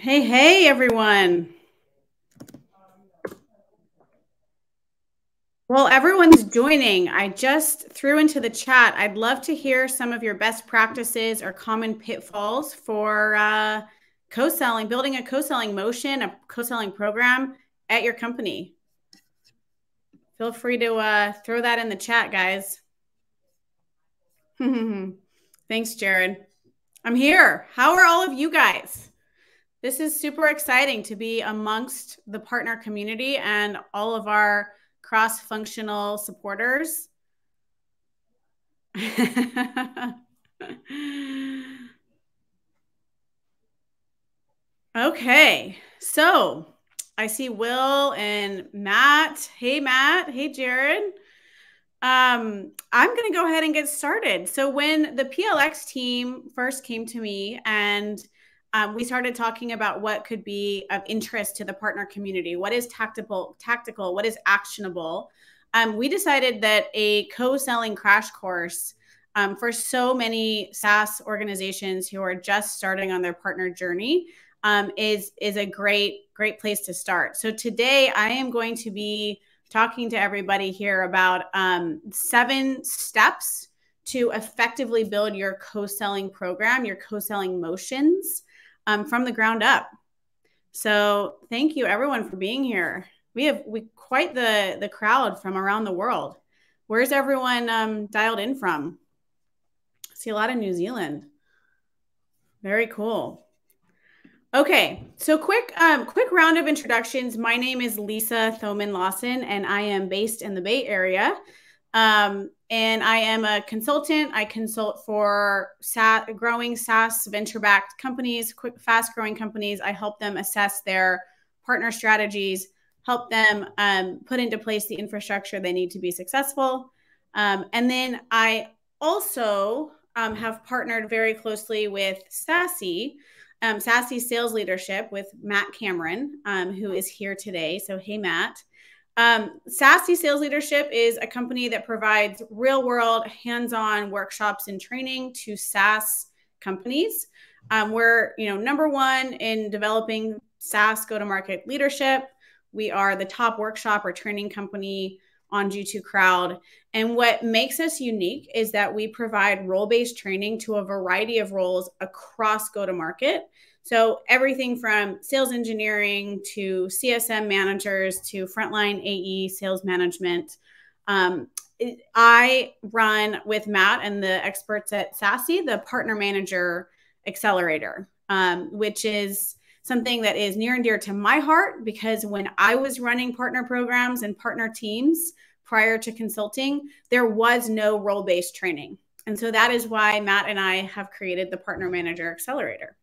Hey, everyone. Well, everyone's joining. I just threw into the chat. I'd love to hear some of your best practices or common pitfalls for co-selling, building a co-selling motion, a co-selling program at your company. Feel free to throw that in the chat, guys. Thanks, Jared. I'm here. How are all of you guys? This is super exciting to be amongst the partner community and all of our cross-functional supporters. Okay, so I see Will and Matt. Hey, Matt. Hey, Jared. I'm going to go ahead and get started. So when the PLX team first came to me and we started talking about what could be of interest to the partner community, what is tactical, what is actionable, we decided that a co-selling crash course for so many SaaS organizations who are just starting on their partner journey is a great place to start. So today I am going to be talking to everybody here about 7 steps to effectively build your co-selling program, your co-selling motions from the ground up. So thank you everyone for being here. We quite the crowd from around the world. Where's everyone dialed in from? I see a lot of New Zealand. Very cool. Okay, so quick round of introductions. My name is Lisa Thoman Lawson, and I am based in the Bay Area. And I am a consultant. I consult for growing SaaS venture-backed companies, fast-growing companies. I help them assess their partner strategies, help them put into place the infrastructure they need to be successful. And then I also have partnered very closely with SASE sales leadership with Matt Cameron, who is here today. So, hey, Matt. SASE sales leadership is a company that provides real world hands-on workshops and training to SaaS companies. We're number one in developing SaaS go-to-market leadership. We are the top workshop or training company on G2 Crowd. And what makes us unique is that we provide role-based training to a variety of roles across go-to-market. So everything from sales engineering to CSM managers to frontline AE sales management. I run with Matt and the experts at SASE, the Partner Manager Accelerator, which is something that is near and dear to my heart because when I was running partner programs and partner teams prior to consulting, there was no role-based training. And so that is why Matt and I have created the Partner Manager Accelerator.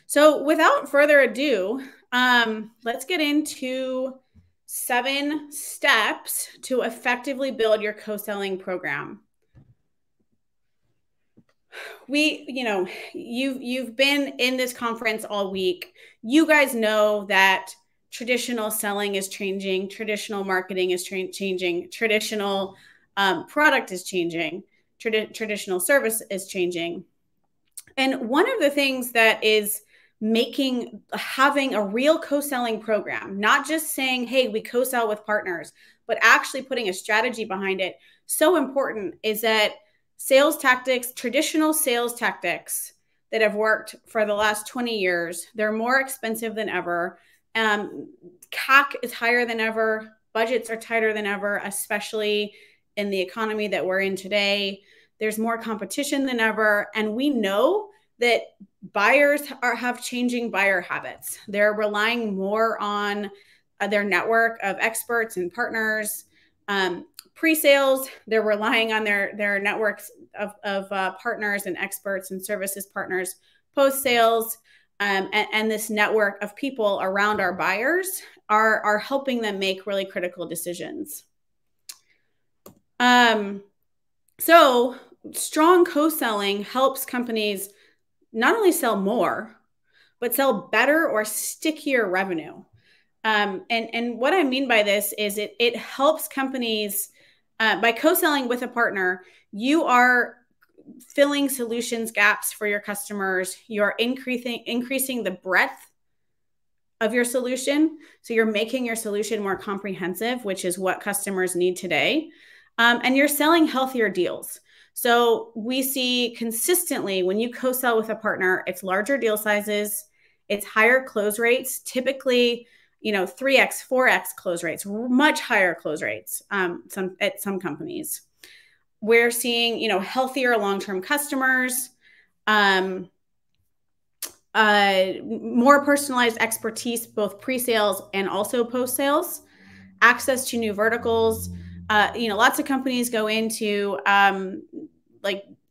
So without further ado, let's get into 7 steps to effectively build your co-selling program. You've been in this conference all week. You guys know that traditional selling is changing, traditional marketing is changing, traditional product is changing, traditional service is changing. And one of the things that is having a real co-selling program, not just saying, hey, we co-sell with partners, but actually putting a strategy behind it, so important is that traditional sales tactics that have worked for the last 20 years, they're more expensive than ever. CAC is higher than ever. Budgets are tighter than ever, especially in the economy that we're in today. There's more competition than ever. And we know that buyers have changing buyer habits. They're relying more on their network of experts and partners. Pre-sales, they're relying on their networks of partners and experts and services partners. Post-sales, and this network of people around our buyers are helping them make really critical decisions. So strong co-selling helps companies not only sell more, but sell better or stickier revenue. And what I mean by this is it helps companies by co-selling with a partner. You are filling solutions gaps for your customers. You're increasing the breadth of your solution. So you're making your solution more comprehensive, which is what customers need today. And you're selling healthier deals. So we see consistently when you co-sell with a partner, it's larger deal sizes, it's higher close rates, typically, 3x, 4x close rates, much higher close rates at some companies. We're seeing, healthier long-term customers, more personalized expertise, both pre-sales and also post-sales, access to new verticals. Lots of companies go into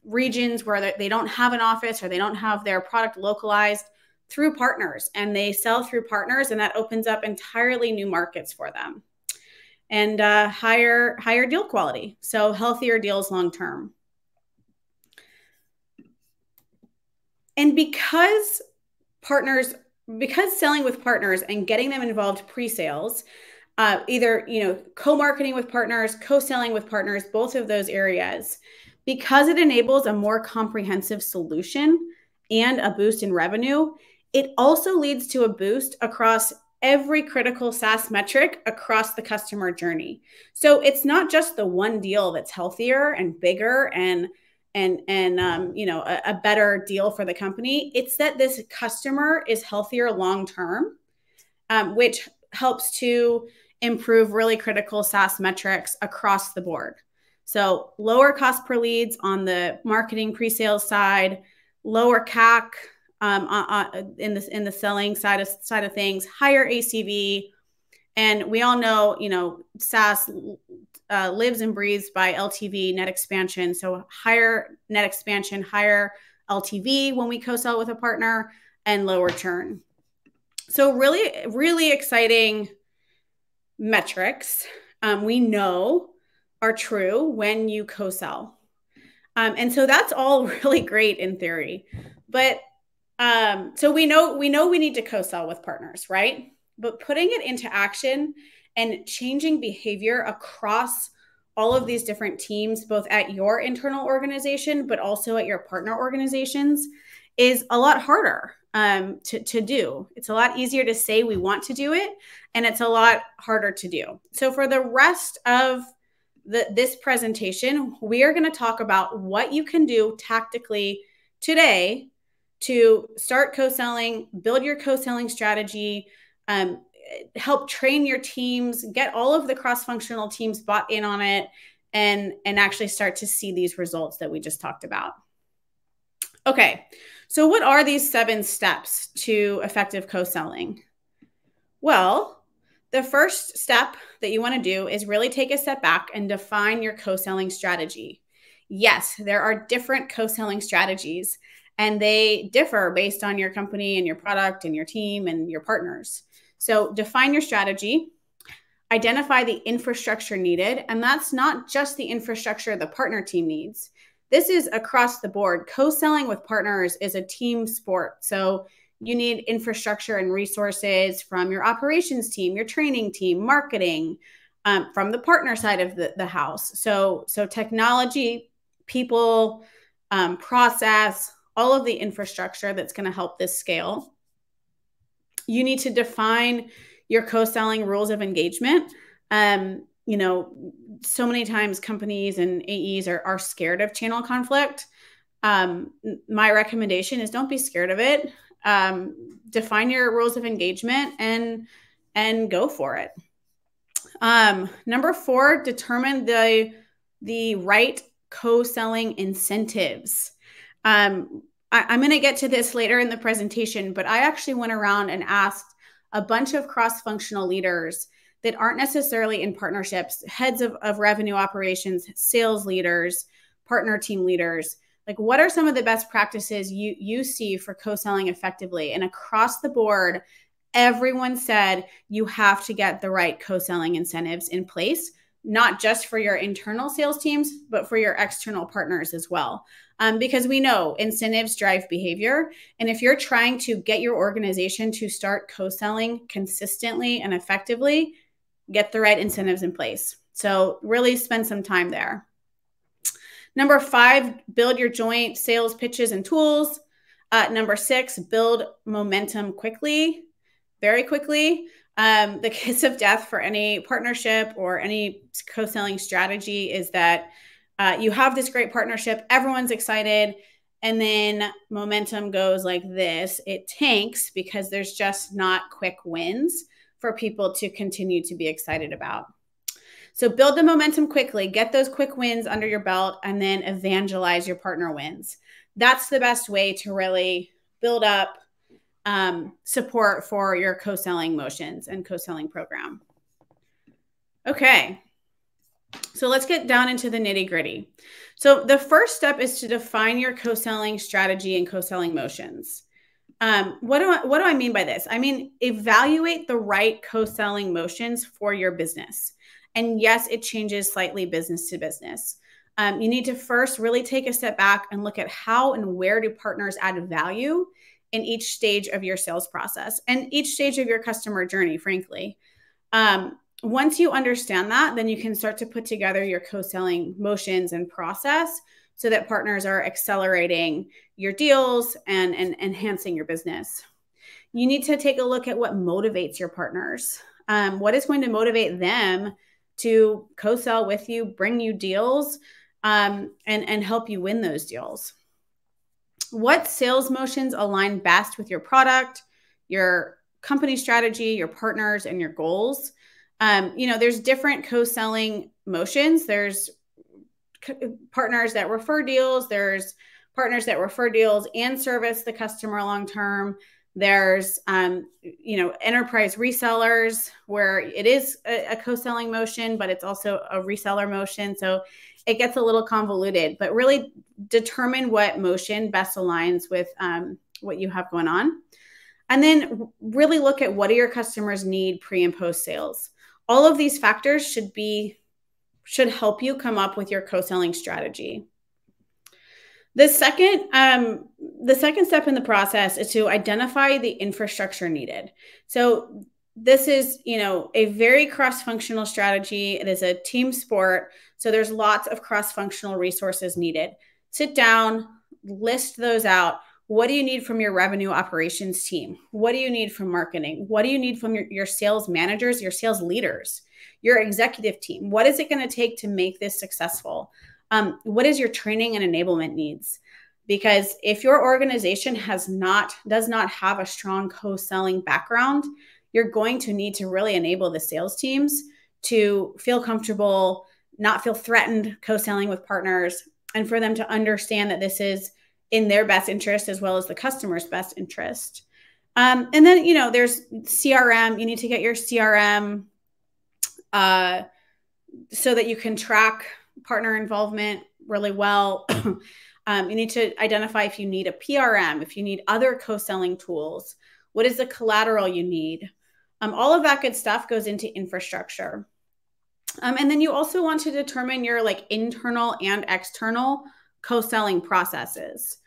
regions where they don't have an office or they don't have their product localized through partners, and they sell through partners, and that opens up entirely new markets for them. And higher deal quality, so healthier deals long-term. And because selling with partners and getting them involved pre-sales, either co-marketing with partners, co-selling with partners, both of those areas, because it enables a more comprehensive solution and a boost in revenue, it also leads to a boost across every critical SaaS metric across the customer journey. So it's not just the one deal that's healthier and bigger and a better deal for the company. It's that this customer is healthier long-term, which helps to improve really critical SaaS metrics across the board. So lower cost per leads on the marketing pre-sales side, lower CAC in the selling side of things, higher ACV, and we all know SaaS lives and breathes by LTV, net expansion. So higher net expansion, higher LTV when we co-sell with a partner, and lower churn. So really, really exciting metrics we know are true when you co-sell. And so that's all really great in theory. But so we know we need to co-sell with partners, right? But putting it into action and changing behavior across all of these different teams, both at your internal organization, but also at your partner organizations, is a lot harder to do. It's a lot easier to say we want to do it, and it's a lot harder to do. So for the rest of this presentation, we are going to talk about what you can do tactically today to start co-selling, build your co-selling strategy, help train your teams, get all of the cross-functional teams bought in on it, and actually start to see these results that we just talked about. Okay, so what are these 7 steps to effective co-selling? Well, the first step that you want to do is really take a step back and define your co-selling strategy. Yes, there are different co-selling strategies, and they differ based on your company and your product and your team and your partners. So define your strategy, identify the infrastructure needed, and that's not just the infrastructure the partner team needs. This is across the board. Co-selling with partners is a team sport. So you need infrastructure and resources from your operations team, your training team, marketing, from the partner side of the house. So technology, people, process, all of the infrastructure that's going to help this scale. You need to define your co-selling rules of engagement. So many times companies and AEs are scared of channel conflict. My recommendation is don't be scared of it. Define your rules of engagement and go for it. Number 4, determine the right co-selling incentives. I'm going to get to this later in the presentation, but I actually went around and asked a bunch of cross-functional leaders that aren't necessarily in partnerships, heads of revenue operations, sales leaders, partner team leaders, like what are some of the best practices you see for co-selling effectively? And across the board, everyone said you have to get the right co-selling incentives in place, not just for your internal sales teams, but for your external partners as well. Because we know incentives drive behavior. And if you're trying to get your organization to start co-selling consistently and effectively, get the right incentives in place. So really spend some time there. Number 5, build your joint sales pitches and tools. Number 6, build momentum quickly, very quickly. The kiss of death for any partnership or any co-selling strategy is that you have this great partnership, everyone's excited, and then momentum goes like this. It tanks because there's just not quick wins for people to continue to be excited about. So build the momentum quickly, get those quick wins under your belt, and then evangelize your partner wins. That's the best way to really build up support for your co-selling motions and co-selling program. Okay, so let's get down into the nitty-gritty. So the first step is to define your co-selling strategy and co-selling motions. What do I mean by this? I mean, evaluate the right co-selling motions for your business. And yes, it changes slightly business to business. You need to first really take a step back and look at how and where do partners add value in each stage of your sales process and each stage of your customer journey, frankly. Once you understand that, then you can start to put together your co-selling motions and process so that partners are accelerating your deals and enhancing your business. You need to take a look at what motivates your partners. What is going to motivate them to co-sell with you, bring you deals, and help you win those deals? What sales motions align best with your product, your company strategy, your partners, and your goals? There's different co-selling motions. There's partners that refer deals. There's partners that refer deals and service the customer long-term. There's, enterprise resellers where it is a co-selling motion, but it's also a reseller motion. So it gets a little convoluted, but really determine what motion best aligns with what you have going on. And then really look at what do your customers need pre and post sales. All of these factors should help you come up with your co-selling strategy. The second step in the process is to identify the infrastructure needed. So this is, a very cross-functional strategy. It is a team sport. So there's lots of cross-functional resources needed. Sit down, list those out. What do you need from your revenue operations team? What do you need from marketing? What do you need from your sales managers, your sales leaders, your executive team? What is it going to take to make this successful? What is your training and enablement needs? Because if your organization does not have a strong co-selling background, you're going to need to really enable the sales teams to feel comfortable, not feel threatened co-selling with partners, and for them to understand that this is in their best interest as well as the customer's best interest. And then, there's CRM. You need to get your CRM so that you can track partner involvement really well. You need to identify if you need a PRM, if you need other co-selling tools. What is the collateral you need? All of that good stuff goes into infrastructure. And then you also want to determine your internal and external co-selling processes.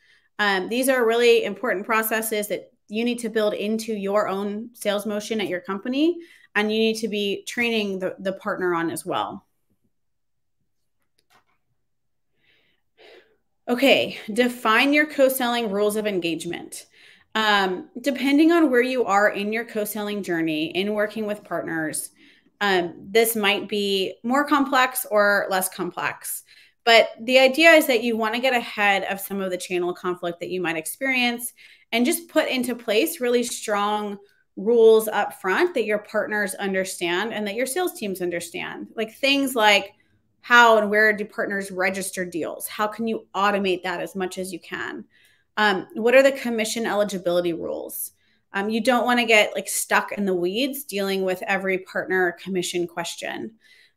These are really important processes that you need to build into your own sales motion at your company, and you need to be training the partner on as well. Okay, define your co-selling rules of engagement. Depending on where you are in your co-selling journey, in working with partners, this might be more complex or less complex. But the idea is that you want to get ahead of some of the channel conflict that you might experience and just put into place really strong rules up front that your partners understand and that your sales teams understand. Things like how and where do partners register deals? How can you automate that as much as you can? What are the commission eligibility rules? You don't want to get stuck in the weeds dealing with every partner commission question.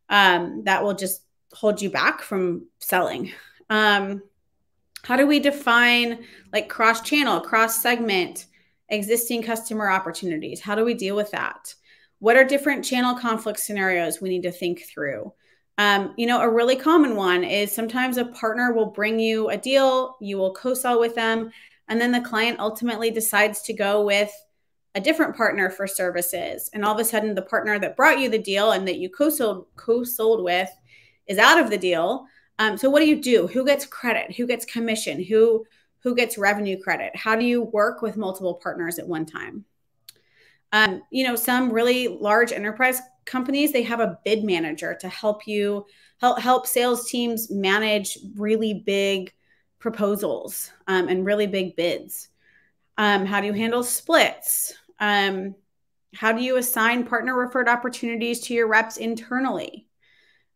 That will just hold you back from selling. How do we define cross-channel, cross-segment, existing customer opportunities? How do we deal with that? What are different channel conflict scenarios we need to think through? A really common one is sometimes a partner will bring you a deal, you will co-sell with them, and then the client ultimately decides to go with a different partner for services. And all of a sudden, the partner that brought you the deal and that you co-sold with is out of the deal. So what do? Who gets credit? Who gets commission? Who gets revenue credit? How do you work with multiple partners at one time? Some really large enterprise companies, they have a bid manager to help you help sales teams manage really big proposals and really big bids. How do you handle splits? How do you assign partner referred opportunities to your reps internally?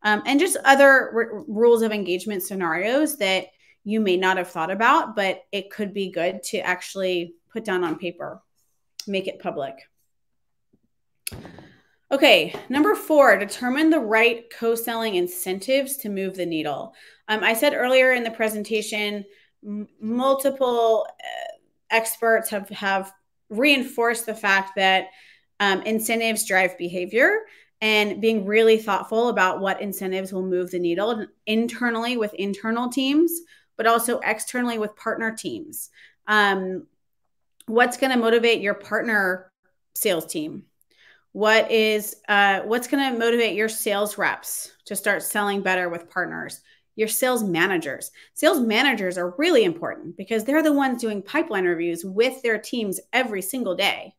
And just other rules of engagement scenarios that you may not have thought about, but it could be good to actually put down on paper, make it public. Okay, number 4, determine the right co-selling incentives to move the needle. I said earlier in the presentation, multiple experts have reinforced the fact that incentives drive behavior, and being really thoughtful about what incentives will move the needle internally with internal teams, but also externally with partner teams. What's going to motivate your partner sales team? What's going to motivate your sales reps to start selling better with partners? Your sales managers. Sales managers are really important because they're the ones doing pipeline reviews with their teams every single day.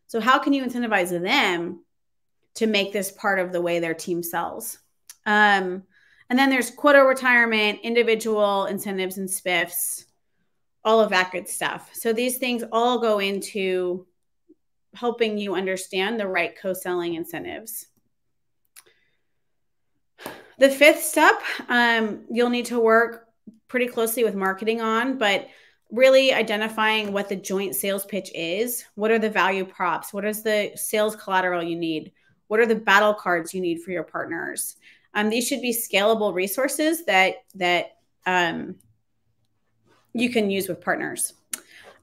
So how can you incentivize them to make this part of the way their team sells? And then there's quota retirement, individual incentives and spiffs, all of that good stuff. So these things all go into helping you understand the right co-selling incentives. The 5th step, you'll need to work pretty closely with marketing on, but really identifying what the joint sales pitch is. What are the value props? What is the sales collateral you need? What are the battle cards you need for your partners? These should be scalable resources that you can use with partners.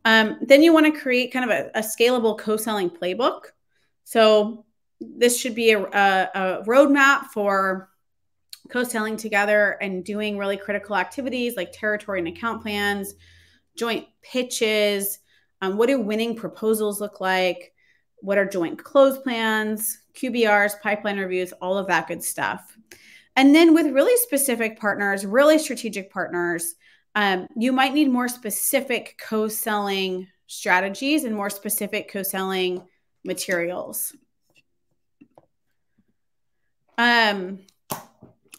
Then you want to create kind of a scalable co-selling playbook. So this should be a roadmap for co-selling together and doing really critical activities like territory and account plans, joint pitches. What do winning proposals look like? What are joint close plans, QBRs, pipeline reviews, all of that good stuff. And then with really specific partners, really strategic partners, you might need more specific co-selling strategies and more specific co-selling materials.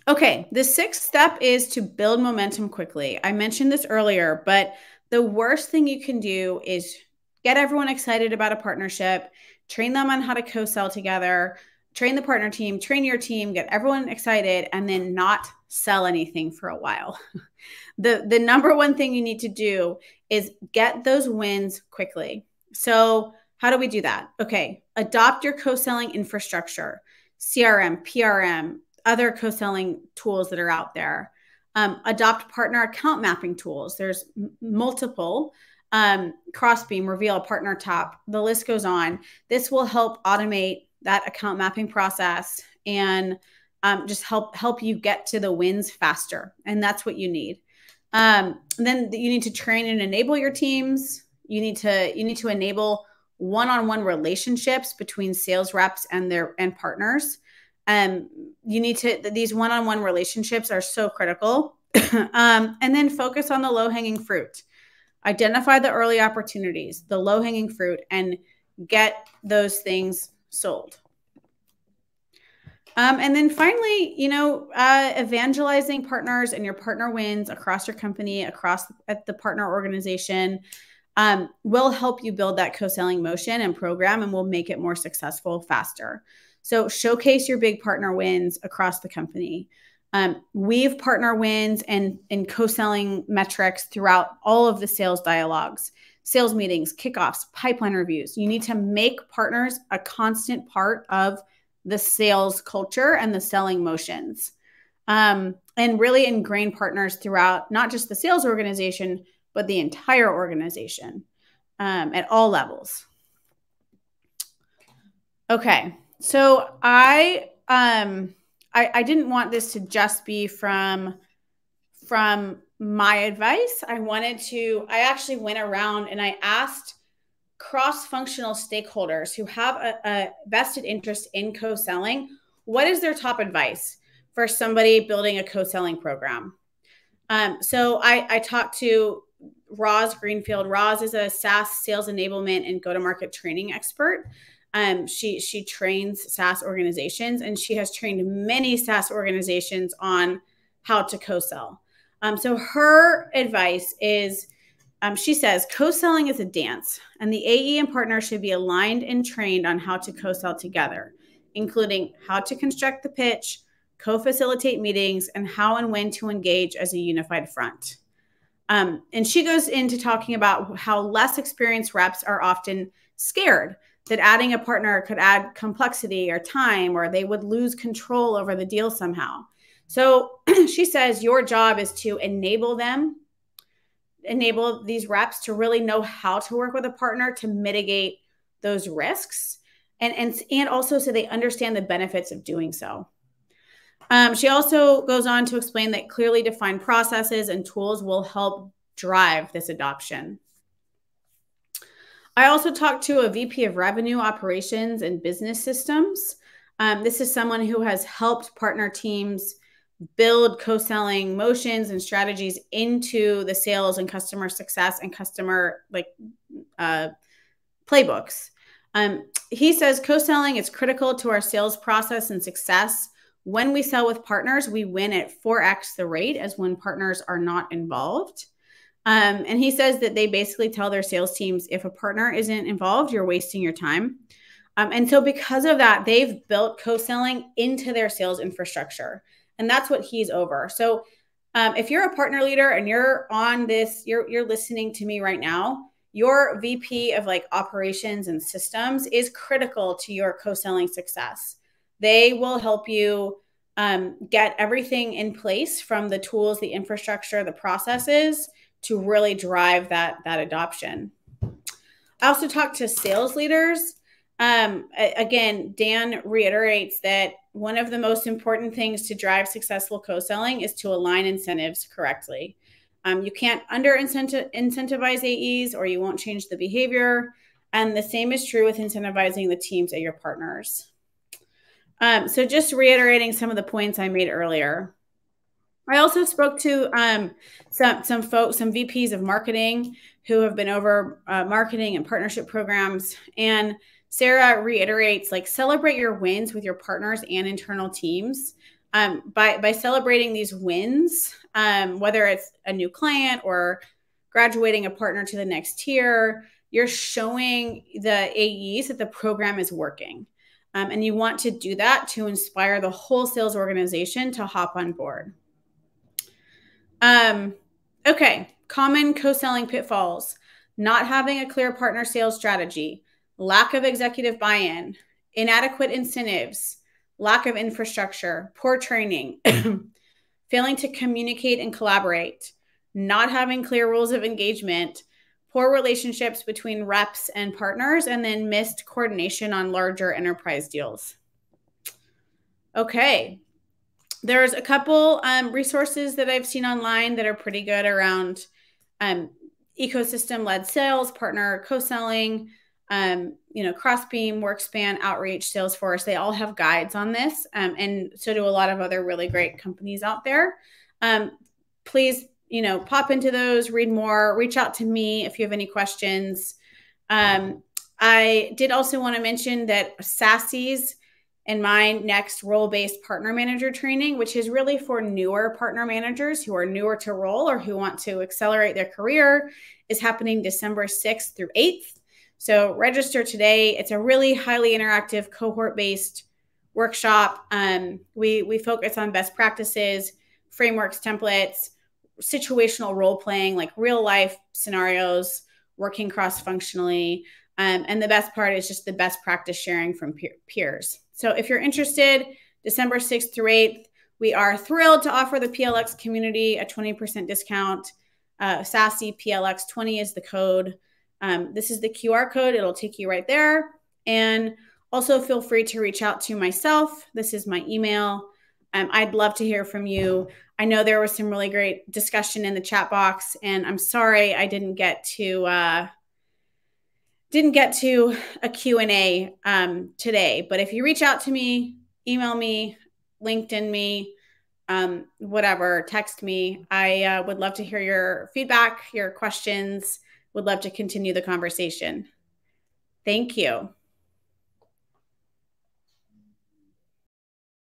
Okay, the 6th step is to build momentum quickly. I mentioned this earlier, but the worst thing you can do is get everyone excited about a partnership, train them on how to co-sell together, train the partner team, train your team, get everyone excited, and then not sell anything for a while. The number one thing you need to do is get those wins quickly. So how do we do that? Okay, adopt your co-selling infrastructure, CRM, PRM, other co-selling tools that are out there. Adopt partner account mapping tools. There's multiple, Crossbeam, Reveal, Partner Top, the list goes on. This will help automate that account mapping process and just help you get to the wins faster. And that's what you need. Then you need to train and enable your teams. You need to enable one-on-one relationships between sales reps and partners. These one-on-one relationships are so critical. And then focus on the low-hanging fruit. Identify the early opportunities, the low-hanging fruit, and get those things sold. And then finally, evangelizing partners and your partner wins across your company, at the partner organization, will help you build that co-selling motion and program, and will make it more successful faster. So showcase your big partner wins across the company. Weave partner wins and co-selling metrics throughout all of the sales dialogues, sales meetings, kickoffs, pipeline reviews. You need to make partners a constant part of the sales culture and the selling motions, and really ingrain partners throughout not just the sales organization, but the entire organization at all levels. Okay, so I didn't want this to just be from my advice. I actually went around and I asked cross-functional stakeholders who have a vested interest in co-selling, what is their top advice for somebody building a co-selling program? So I talked to Roz Greenfield. Roz is a SaaS sales enablement and go-to-market training expert. She trains SaaS organizations, and she has trained many SaaS organizations on how to co-sell. So her advice is, she says, co-selling is a dance, and the AE and partner should be aligned and trained on how to co-sell together, including how to construct the pitch, co-facilitate meetings, and how and when to engage as a unified front. And she goes into talking about how less experienced reps are often scared that adding a partner could add complexity or time, or they would lose control over the deal somehow. So she says your job is to enable these reps to really know how to work with a partner to mitigate those risks, and also so they understand the benefits of doing so. She also goes on to explain that clearly defined processes and tools will help drive this adoption. I also talked to a VP of Revenue Operations and Business Systems. This is someone who has helped partner teams build co-selling motions and strategies into the sales and customer success and customer playbooks. He says co-selling is critical to our sales process and success. When we sell with partners, we win at 4x the rate as when partners are not involved. And he says that they basically tell their sales teams, if a partner isn't involved, you're wasting your time. And so because of that, they've built co-selling into their sales infrastructure. And that's what he's over. So if you're a partner leader and you're on this, you're listening to me right now, your VP of operations and systems is critical to your co-selling success. They will help you get everything in place, from the tools, the infrastructure, the processes, to really drive that adoption. I also talked to sales leaders. Again, Dan reiterates that one of the most important things to drive successful co-selling is to align incentives correctly. You can't incentivize AEs, or you won't change the behavior. And the same is true with incentivizing the teams at your partners. So just reiterating some of the points I made earlier. I also spoke to some folks, some VPs of marketing who have been over marketing and partnership programs. And Sarah reiterates, celebrate your wins with your partners and internal teams. By celebrating these wins, whether it's a new client or graduating a partner to the next tier, you're showing the AEs that the program is working. And you want to do that to inspire the whole sales organization to hop on board. Okay, common co-selling pitfalls: not having a clear partner sales strategy, lack of executive buy-in, inadequate incentives, lack of infrastructure, poor training, failing to communicate and collaborate, not having clear rules of engagement, poor relationships between reps and partners, and then missed coordination on larger enterprise deals. Okay. There's a couple resources that I've seen online that are pretty good around ecosystem-led sales, partner co-selling, Crossbeam, WorkSpan, Outreach, Salesforce. They all have guides on this, and so do a lot of other really great companies out there. Please, pop into those, read more, reach out to me if you have any questions. I did also want to mention that SASSY's in my next role-based partner manager training, which is really for newer partner managers who are newer to role or who want to accelerate their career, is happening December 6th through 8th. So register today. It's a really highly interactive cohort-based workshop. We focus on best practices, frameworks, templates, situational role playing, like real life scenarios, working cross-functionally. And the best part is just the best practice sharing from peers. So if you're interested, December 6th through 8th, we are thrilled to offer the PLX community a 20% discount. SASSY PLX 20 is the code. This is the QR code. It'll take you right there. And also feel free to reach out to myself. This is my email. I'd love to hear from you. I know there was some really great discussion in the chat box, and I'm sorry I didn't get to a Q&A today. But if you reach out to me, email me, LinkedIn me, whatever, text me. I would love to hear your feedback, your questions, would love to continue the conversation. Thank you.